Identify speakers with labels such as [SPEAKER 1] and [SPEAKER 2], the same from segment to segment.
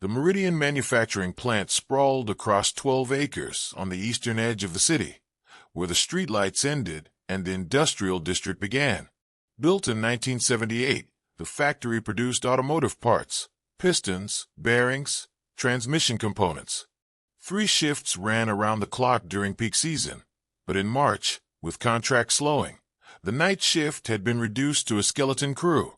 [SPEAKER 1] The Meridian manufacturing plant sprawled across 12 acres on the eastern edge of the city, where the streetlights ended and the industrial district began. Built in 1978, the factory produced automotive parts, pistons, bearings, transmission components. 3 shifts ran around the clock during peak season, but in March, with contracts slowing, the night shift had been reduced to a skeleton crew: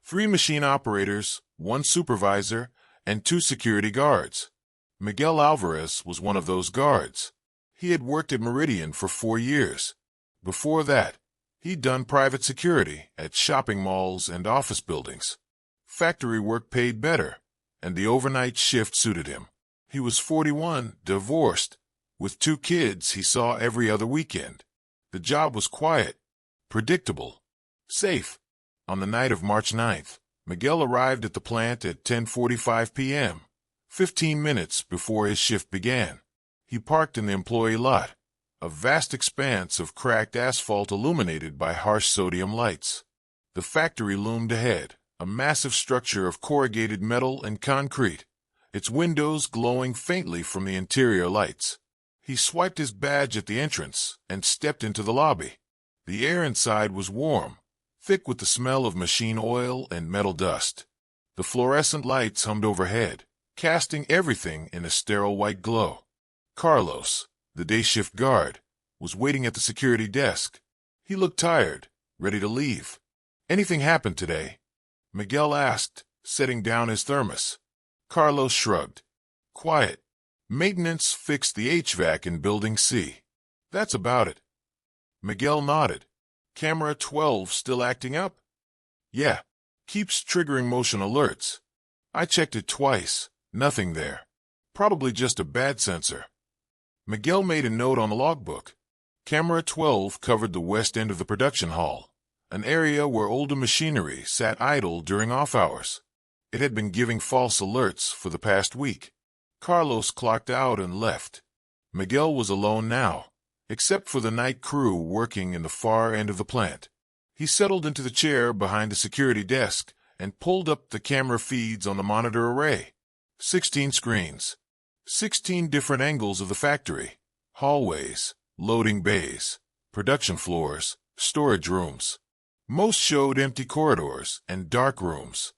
[SPEAKER 1] 3 machine operators, 1 supervisor, and 2 security guards. Miguel Alvarez was one of those guards. He had worked at Meridian for 4 years. Before that, he'd done private security at shopping malls and office buildings. Factory work paid better, and the overnight shift suited him. He was 41, divorced, with 2 kids he saw every other weekend. The job was quiet, predictable, safe. On the night of March 9th, Miguel arrived at the plant at 10:45 p.m., 15 minutes before his shift began. He parked in the employee lot, a vast expanse of cracked asphalt illuminated by harsh sodium lights. The factory loomed ahead, a massive structure of corrugated metal and concrete, its windows glowing faintly from the interior lights. He swiped his badge at the entrance and stepped into the lobby. The air inside was warm, thick with the smell of machine oil and metal dust. The fluorescent lights hummed overhead, casting everything in a sterile white glow. Carlos, the day shift guard, was waiting at the security desk. He looked tired, ready to leave. "Anything happened today?" Miguel asked, setting down his thermos. Carlos shrugged. "Quiet. Maintenance fixed the HVAC in Building C. That's about it." Miguel nodded. "Camera 12 still acting up?" "Yeah. Keeps triggering motion alerts. I checked it twice. Nothing there. Probably just a bad sensor." Miguel made a note on the logbook. Camera 12 covered the west end of the production hall, an area where older machinery sat idle during off hours. It had been giving false alerts for the past week. Carlos clocked out and left. Miguel was alone now, except for the night crew working in the far end of the plant. He settled into the chair behind the security desk and pulled up the camera feeds on the monitor array. 16 screens. 16 different angles of the factory. Hallways, loading bays, production floors, storage rooms. Most showed empty corridors and dark rooms.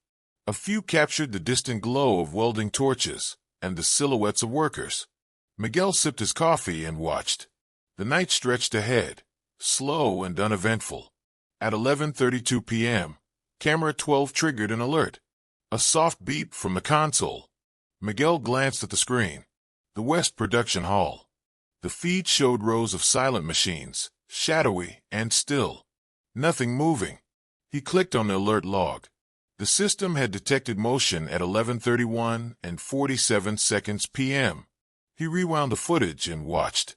[SPEAKER 1] A few captured the distant glow of welding torches and the silhouettes of workers. Miguel sipped his coffee and watched. The night stretched ahead, slow and uneventful. At 11:32 p.m., camera 12 triggered an alert. A soft beep from the console. Miguel glanced at the screen. The West Production Hall. The feed showed rows of silent machines, shadowy and still. Nothing moving. He clicked on the alert log. The system had detected motion at 11:31 and 47 seconds p.m. He rewound the footage and watched.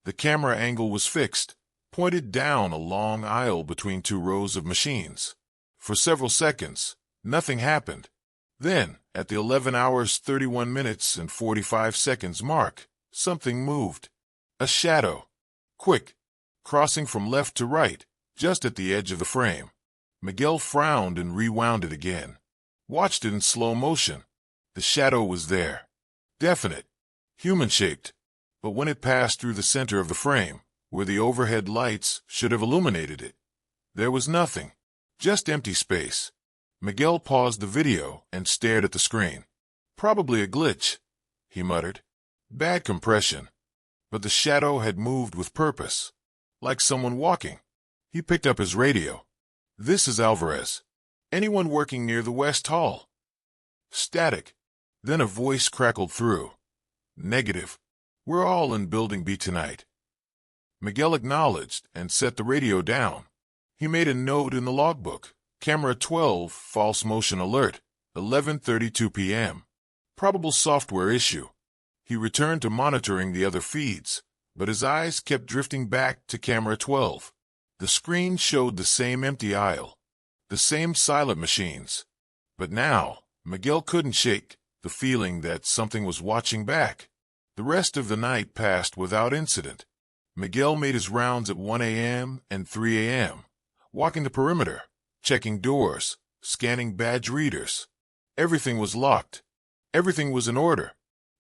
[SPEAKER 1] The camera angle was fixed, pointed down a long aisle between 2 rows of machines. For several seconds, nothing happened. Then, at the 11 hours 31 minutes and 45 seconds mark, something moved. A shadow. Quick. Crossing from left to right, just at the edge of the frame. Miguel frowned and rewound it again. Watched it in slow motion. The shadow was there. Definite. Human-shaped. But when it passed through the center of the frame, where the overhead lights should have illuminated it, there was nothing. Just empty space. Miguel paused the video and stared at the screen. "Probably a glitch," he muttered. "Bad compression." But the shadow had moved with purpose, like someone walking. He picked up his radio. "This is Alvarez. Anyone working near the West Hall?" Static. Then a voice crackled through. "Negative. We're all in Building B tonight." Miguel acknowledged and set the radio down. He made a note in the logbook. Camera 12, false motion alert, 11:32 p.m. Probable software issue. He returned to monitoring the other feeds, but his eyes kept drifting back to camera 12. The screen showed the same empty aisle, the same silent machines. But now, Miguel couldn't shake the feeling that something was watching back. The rest of the night passed without incident. Miguel made his rounds at 1 a.m. and 3 a.m., walking the perimeter, checking doors, scanning badge readers. Everything was locked. Everything was in order.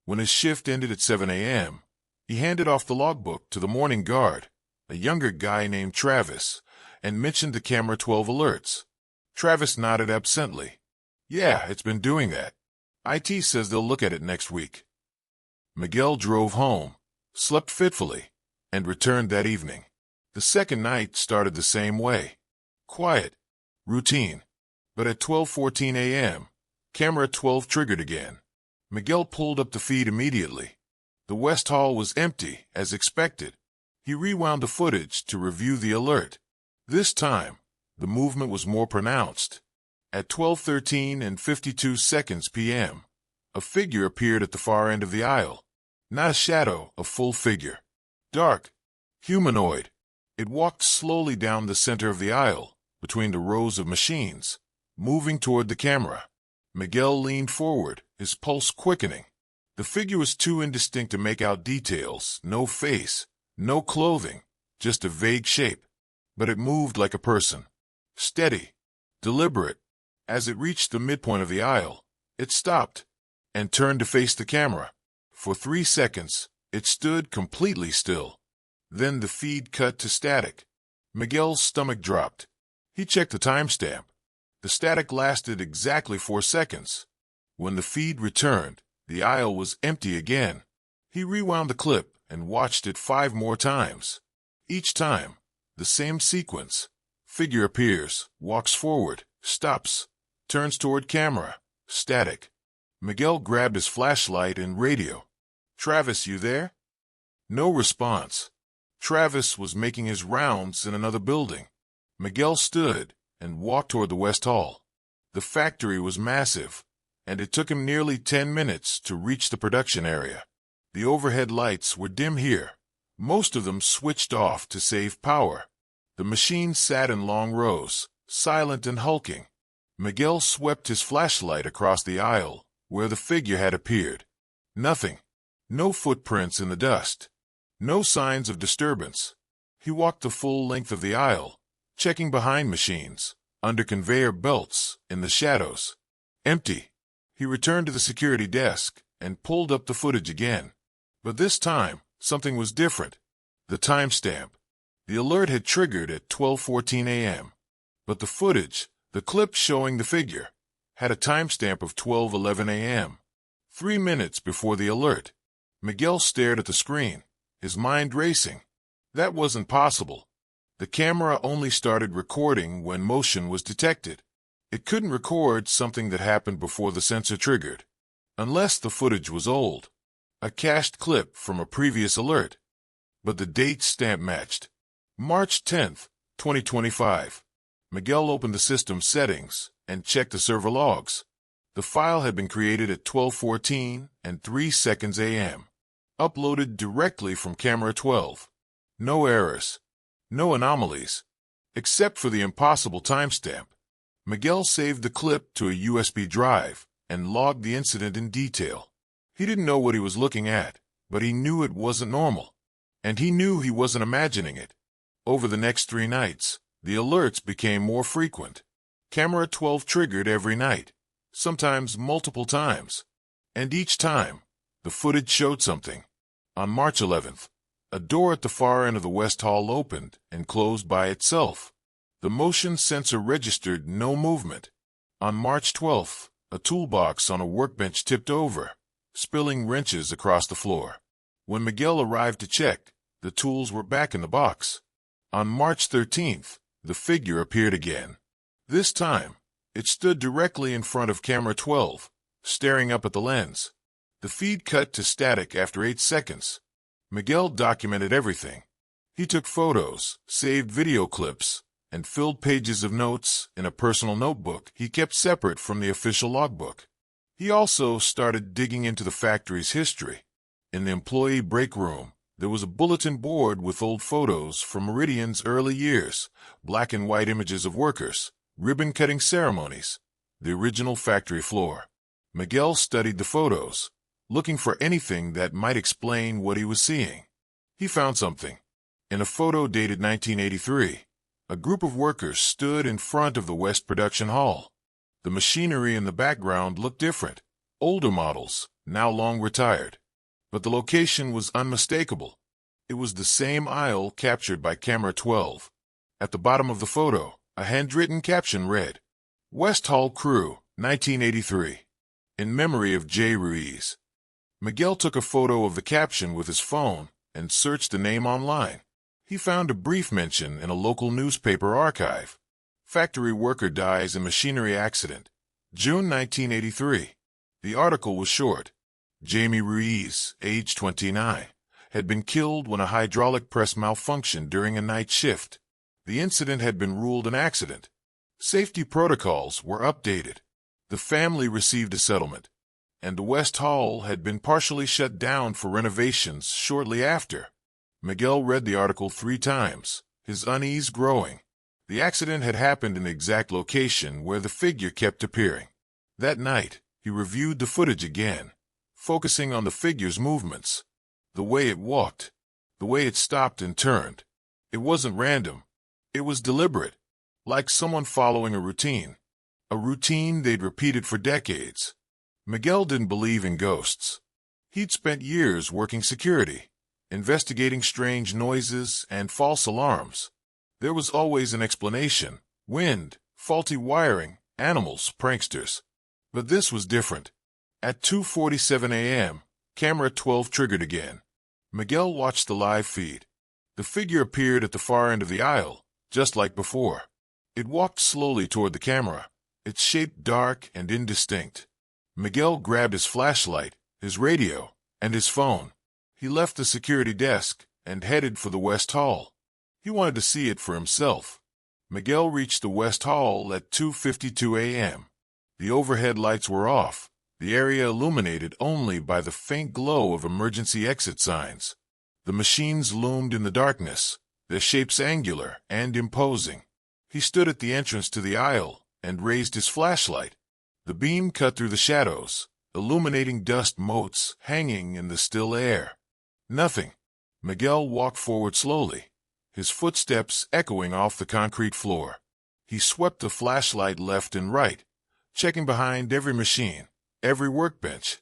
[SPEAKER 1] When his shift ended at 7 a.m., he handed off the logbook to the morning guard, a younger guy named Travis, and mentioned the camera 12 alerts. Travis nodded absently. Yeah, it's been doing that. IT says they'll look at it next week. Miguel drove home, slept fitfully, and returned that evening. The second night started the same way. Quiet. Routine. But at 12:14 a.m., camera 12 triggered again. Miguel pulled up the feed immediately. The West Hall was empty, as expected. He rewound the footage to review the alert. This time, the movement was more pronounced. At 12:13 and 52 seconds p.m., a figure appeared at the far end of the aisle. Not a shadow, a full figure. Dark. Humanoid. It walked slowly down the center of the aisle, between the rows of machines, moving toward the camera. Miguel leaned forward, his pulse quickening. The figure was too indistinct to make out details. No face, no clothing, just a vague shape. But it moved like a person. Steady. Deliberate. As it reached the midpoint of the aisle, it stopped and turned to face the camera. For 3 seconds, it stood completely still. Then the feed cut to static. Miguel's stomach dropped. He checked the timestamp. The static lasted exactly 4 seconds. When the feed returned, the aisle was empty again. He rewound the clip and watched it 5 more times. Each time, the same sequence. Figure appears, walks forward, stops, turns toward camera, static. Miguel grabbed his flashlight and radio. Travis, you there? No response. Travis was making his rounds in another building. Miguel stood and walked toward the West Hall. The factory was massive, and it took him nearly 10 minutes to reach the production area. The overhead lights were dim here, most of them switched off to save power. The machines sat in long rows, silent and hulking. Miguel swept his flashlight across the aisle, where the figure had appeared. Nothing. No footprints in the dust. No signs of disturbance. He walked the full length of the aisle, checking behind machines, under conveyor belts, in the shadows. Empty. He returned to the security desk and pulled up the footage again. But this time, something was different. The timestamp. The alert had triggered at 12:14 a.m. But the footage, the clip showing the figure, had a timestamp of 12:11 a.m. 3 minutes before the alert. Miguel stared at the screen, his mind racing. That wasn't possible. The camera only started recording when motion was detected. It couldn't record something that happened before the sensor triggered. Unless the footage was old. A cached clip from a previous alert. But the date stamp matched. March 10th, 2025. Miguel opened the system settings and checked the server logs. The file had been created at 12:14 and 3 seconds a.m. Uploaded directly from camera 12. No errors. No anomalies. Except for the impossible timestamp. Miguel saved the clip to a USB drive and logged the incident in detail. He didn't know what he was looking at, but he knew it wasn't normal. And he knew he wasn't imagining it. Over the next 3 nights, the alerts became more frequent. Camera 12 triggered every night, sometimes multiple times. And each time, the footage showed something. On March 11th, a door at the far end of the West Hall opened and closed by itself. The motion sensor registered no movement. On March 12th, a toolbox on a workbench tipped over, spilling wrenches across the floor. When Miguel arrived to check, the tools were back in the box. On March 13th, the figure appeared again. This time, it stood directly in front of camera 12, staring up at the lens. The feed cut to static after 8 seconds. Miguel documented everything. He took photos, saved video clips, and filled pages of notes in a personal notebook he kept separate from the official logbook. He also started digging into the factory's history. In the employee break room, there was a bulletin board with old photos from Meridian's early years, black and white images of workers, ribbon-cutting ceremonies, the original factory floor. Miguel studied the photos, looking for anything that might explain what he was seeing. He found something. In a photo dated 1983, a group of workers stood in front of the West Production Hall. The machinery in the background looked different. older models, now long retired. But the location was unmistakable. It was the same aisle captured by camera 12. At the bottom of the photo, a handwritten caption read, "West Hall Crew, 1983. In memory of J. Ruiz." Miguel took a photo of the caption with his phone and searched the name online. He found a brief mention in a local newspaper archive. Factory worker dies in machinery accident, June 1983. The article was short. Jamie Ruiz, age 29, had been killed when a hydraulic press malfunctioned during a night shift. The incident had been ruled an accident. Safety protocols were updated. The family received a settlement, and the West Hall had been partially shut down for renovations shortly after. Miguel read the article 3 times, his unease growing. The accident had happened in the exact location where the figure kept appearing. That night, he reviewed the footage again, focusing on the figure's movements. The way it walked, the way it stopped and turned. It wasn't random. It was deliberate, like someone following a routine they'd repeated for decades. Miguel didn't believe in ghosts. He'd spent years working security, investigating strange noises and false alarms. There was always an explanation: wind, faulty wiring, animals, pranksters. But this was different. At 2:47 a.m., camera 12 triggered again. Miguel watched the live feed. The figure appeared at the far end of the aisle, just like before. It walked slowly toward the camera, its shape dark and indistinct. Miguel grabbed his flashlight, his radio, and his phone. He left the security desk and headed for the West Hall. He wanted to see it for himself. Miguel reached the West Hall at 2:52 a.m. The overhead lights were off, the area illuminated only by the faint glow of emergency exit signs. The machines loomed in the darkness, their shapes angular and imposing. He stood at the entrance to the aisle and raised his flashlight. The beam cut through the shadows, illuminating dust motes hanging in the still air. Nothing. Miguel walked forward slowly, his footsteps echoing off the concrete floor. He swept the flashlight left and right, checking behind every machine, every workbench.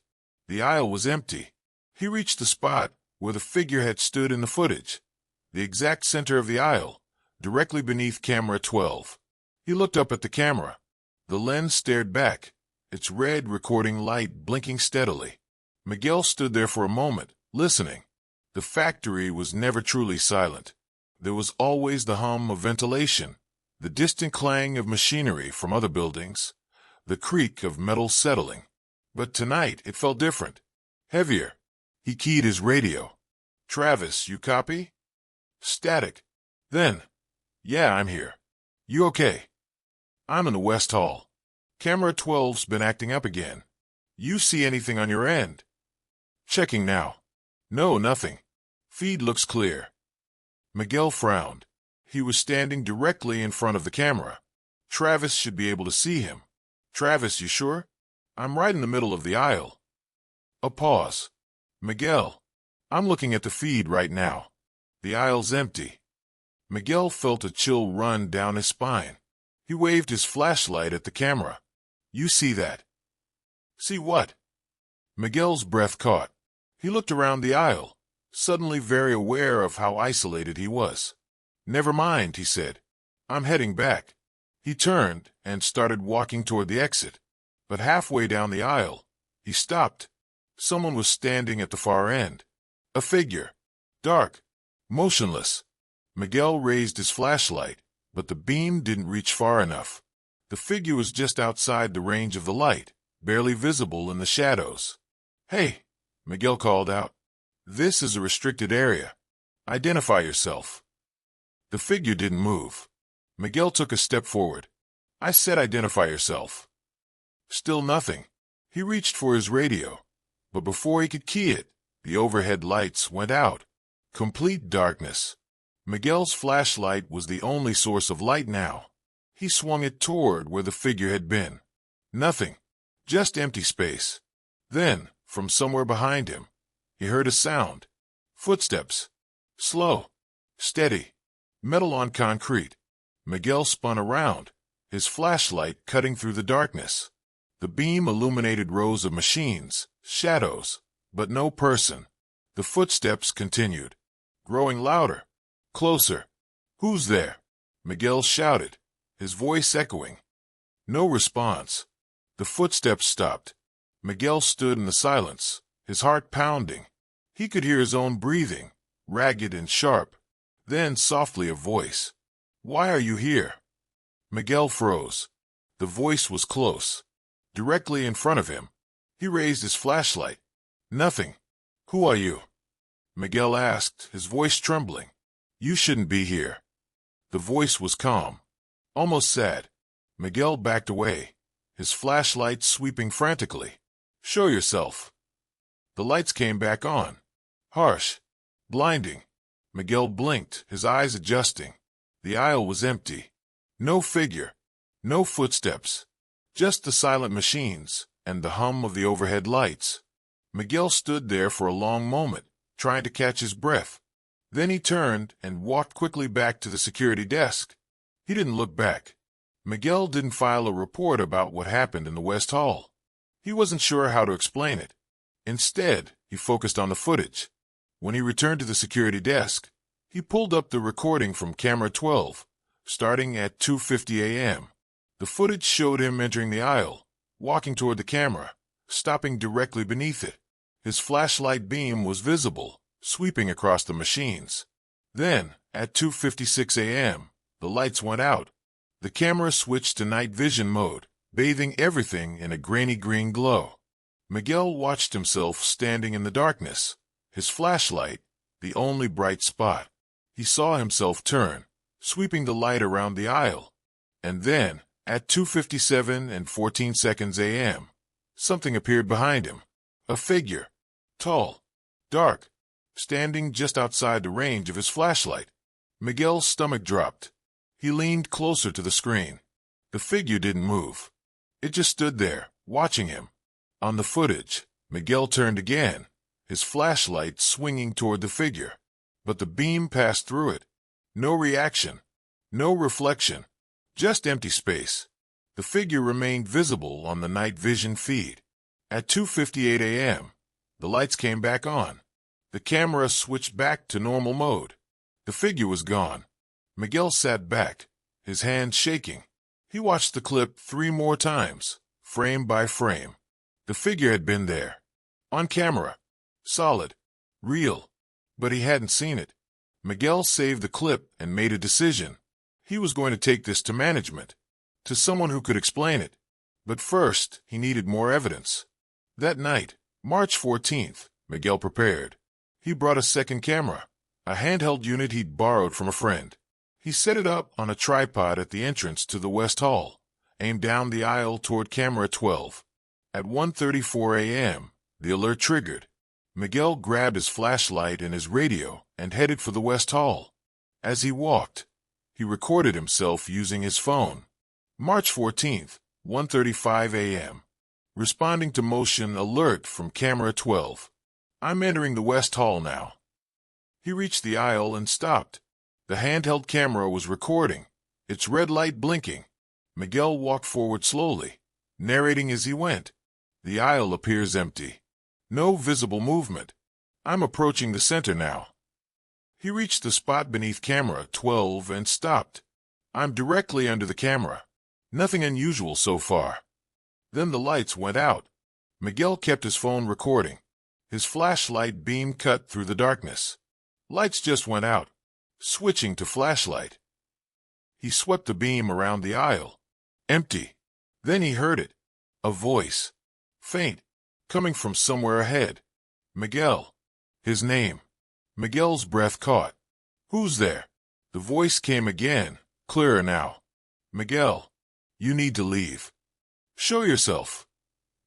[SPEAKER 1] The aisle was empty. He reached the spot where the figure had stood in the footage, the exact center of the aisle, directly beneath camera 12. He looked up at the camera. The lens stared back, its red recording light blinking steadily. Miguel stood there for a moment, listening. The factory was never truly silent. There was always the hum of ventilation, the distant clang of machinery from other buildings, the creak of metal settling. But tonight it felt different, heavier. He keyed his radio. "Travis, you copy?" Static. Then, "Yeah, I'm here. You okay?" "I'm in the West Hall. Camera 12's been acting up again. You see anything on your end?" "Checking now. No, nothing. Feed looks clear." Miguel frowned. He was standing directly in front of the camera. Travis should be able to see him. "Travis, you sure? I'm right in the middle of the aisle." A pause. "Miguel, I'm looking at the feed right now. The aisle's empty." Miguel felt a chill run down his spine. He waved his flashlight at the camera. "You see that?" "See what?" Miguel's breath caught. He looked around the aisle, suddenly very aware of how isolated he was. "Never mind," he said. "I'm heading back." He turned and started walking toward the exit. But halfway down the aisle, he stopped. Someone was standing at the far end. A figure. Dark. Motionless. Miguel raised his flashlight, but the beam didn't reach far enough. The figure was just outside the range of the light, barely visible in the shadows. "Hey," Miguel called out. "This is a restricted area. Identify yourself." The figure didn't move. Miguel took a step forward. "I said identify yourself." Still nothing. He reached for his radio, but before he could key it, the overhead lights went out. Complete darkness. Miguel's flashlight was the only source of light now. He swung it toward where the figure had been. Nothing. Just empty space. Then, from somewhere behind him, he heard a sound. Footsteps. Slow. Steady. Metal on concrete. Miguel spun around, his flashlight cutting through the darkness. The beam illuminated rows of machines, shadows, but no person. The footsteps continued, growing louder, closer. "Who's there?" Miguel shouted, his voice echoing. No response. The footsteps stopped. Miguel stood in the silence, his heart pounding. He could hear his own breathing, ragged and sharp. Then softly a voice. "Why are you here?" Miguel froze. The voice was close, directly in front of him. He raised his flashlight. "Nothing." "Who are you?" Miguel asked, his voice trembling. "You shouldn't be here." The voice was calm, almost sad. Miguel backed away, his flashlight sweeping frantically. "Show yourself." The lights came back on, harsh, blinding. Miguel blinked, his eyes adjusting. The aisle was empty. No figure, no footsteps, just the silent machines and the hum of the overhead lights. Miguel stood there for a long moment, trying to catch his breath. Then he turned and walked quickly back to the security desk. He didn't look back. Miguel didn't file a report about what happened in the West Hall. He wasn't sure how to explain it. Instead, he focused on the footage. When he returned to the security desk, he pulled up the recording from camera 12, starting at 2:50 a.m. The footage showed him entering the aisle, walking toward the camera, stopping directly beneath it. His flashlight beam was visible, sweeping across the machines. Then, at 2:56 a.m., the lights went out. The camera switched to night vision mode, bathing everything in a grainy green glow. Miguel watched himself standing in the darkness, his flashlight the only bright spot. He saw himself turn, sweeping the light around the aisle. And then, at 2:57 and 14 seconds a.m., something appeared behind him. A figure, tall, dark, standing just outside the range of his flashlight. Miguel's stomach dropped. He leaned closer to the screen. The figure didn't move. It just stood there, watching him. On the footage, Miguel turned again, his flashlight swinging toward the figure. But the beam passed through it. No reaction, no reflection, just empty space. The figure remained visible on the night vision feed. At 2:58 a.m., the lights came back on. The camera switched back to normal mode. The figure was gone. Miguel sat back, his hands shaking. He watched the clip 3 more times, frame by frame. The figure had been there, on camera, solid, real, but he hadn't seen it. Miguel saved the clip and made a decision. He was going to take this to management, to someone who could explain it. But first, he needed more evidence. That night, March 14th, Miguel prepared. He brought a second camera, a handheld unit he'd borrowed from a friend. He set it up on a tripod at the entrance to the West Hall, aimed down the aisle toward camera 12. At 1:34 a.m., the alert triggered. Miguel grabbed his flashlight and his radio and headed for the West Hall. As he walked, he recorded himself using his phone. March 14th, 1:35 a.m. Responding to motion alert from camera 12. "I'm entering the West Hall now." He reached the aisle and stopped. The handheld camera was recording, its red light blinking. Miguel walked forward slowly, narrating as he went. The aisle appears empty. No visible movement. "I'm approaching the center now." He reached the spot beneath camera 12 and stopped. "I'm directly under the camera. Nothing unusual so far." Then the lights went out. Miguel kept his phone recording. His flashlight beam cut through the darkness. Lights just went out, switching to flashlight. He swept the beam around the aisle. Empty. Then he heard it. A voice. Faint. Coming from somewhere ahead. Miguel. His name. Miguel's breath caught. "Who's there?" The voice came again, clearer now. "Miguel, you need to leave." "Show yourself,"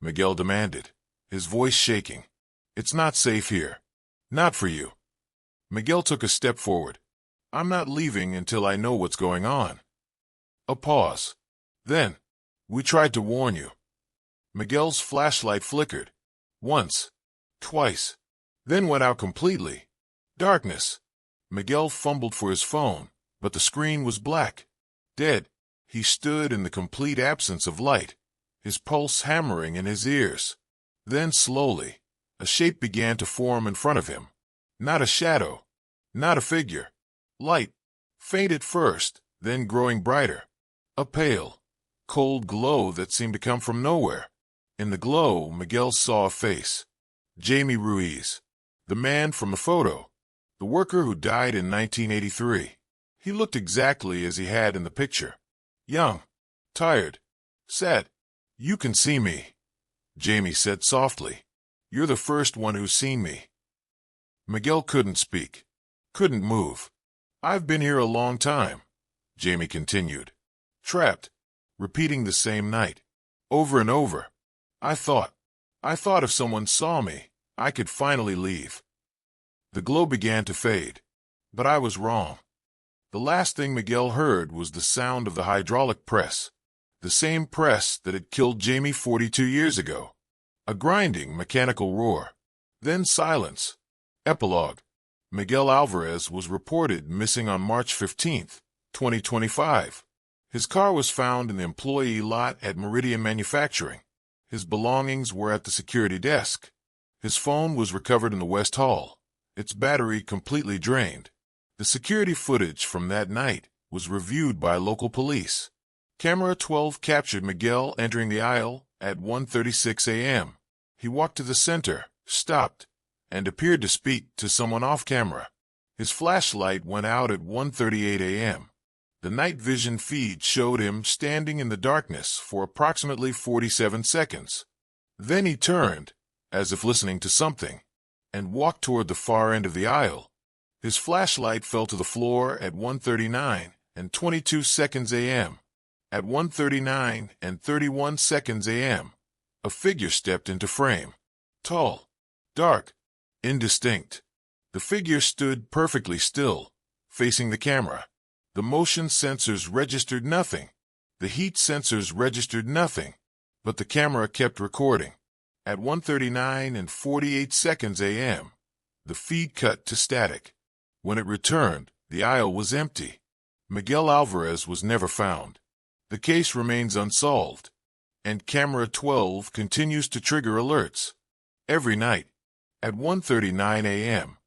[SPEAKER 1] Miguel demanded, his voice shaking. "It's not safe here. Not for you." Miguel took a step forward. "I'm not leaving until I know what's going on." A pause. Then, "We tried to warn you." Miguel's flashlight flickered. Once. Twice. Then went out completely. Darkness. Miguel fumbled for his phone, but the screen was black. Dead. He stood in the complete absence of light. his pulse hammering in his ears. Then slowly, a shape began to form in front of him. Not a shadow, not a figure. Light, faint at first, then growing brighter. A pale, cold glow that seemed to come from nowhere. In the glow, Miguel saw a face. Jamie Ruiz, the man from the photo, the worker who died in 1983. He looked exactly as he had in the picture. Young, tired, sad. "You can see me," Jamie said softly. "You're the first one who's seen me." Miguel couldn't speak, couldn't move. "I've been here a long time," Jamie continued. "Trapped, repeating the same night, over and over. I thought if someone saw me, I could finally leave." The glow began to fade, but I was wrong. The last thing Miguel heard was the sound of the hydraulic press, the same press that had killed Jamie 42 years ago. A grinding, mechanical roar. Then silence. Epilogue. Miguel Alvarez was reported missing on March 15, 2025. His car was found in the employee lot at Meridian Manufacturing. His belongings were at the security desk. His phone was recovered in the West Hall, its battery completely drained. The security footage from that night was reviewed by local police. Camera 12 captured Miguel entering the aisle at 1:36 a.m. He walked to the center, stopped, and appeared to speak to someone off camera. His flashlight went out at 1:38 a.m. The night vision feed showed him standing in the darkness for approximately 47 seconds. Then he turned, as if listening to something, and walked toward the far end of the aisle. His flashlight fell to the floor at 1:39 and 22 seconds a.m. At 1:39 and 31 seconds a.m., a figure stepped into frame. Tall, dark, indistinct. The figure stood perfectly still, facing the camera. The motion sensors registered nothing. The heat sensors registered nothing. But the camera kept recording. At 1:39 and 48 seconds a.m., the feed cut to static. When it returned, the aisle was empty. Miguel Alvarez was never found. The case remains unsolved, and Camera 12 continues to trigger alerts. Every night, at 1:39 a.m.,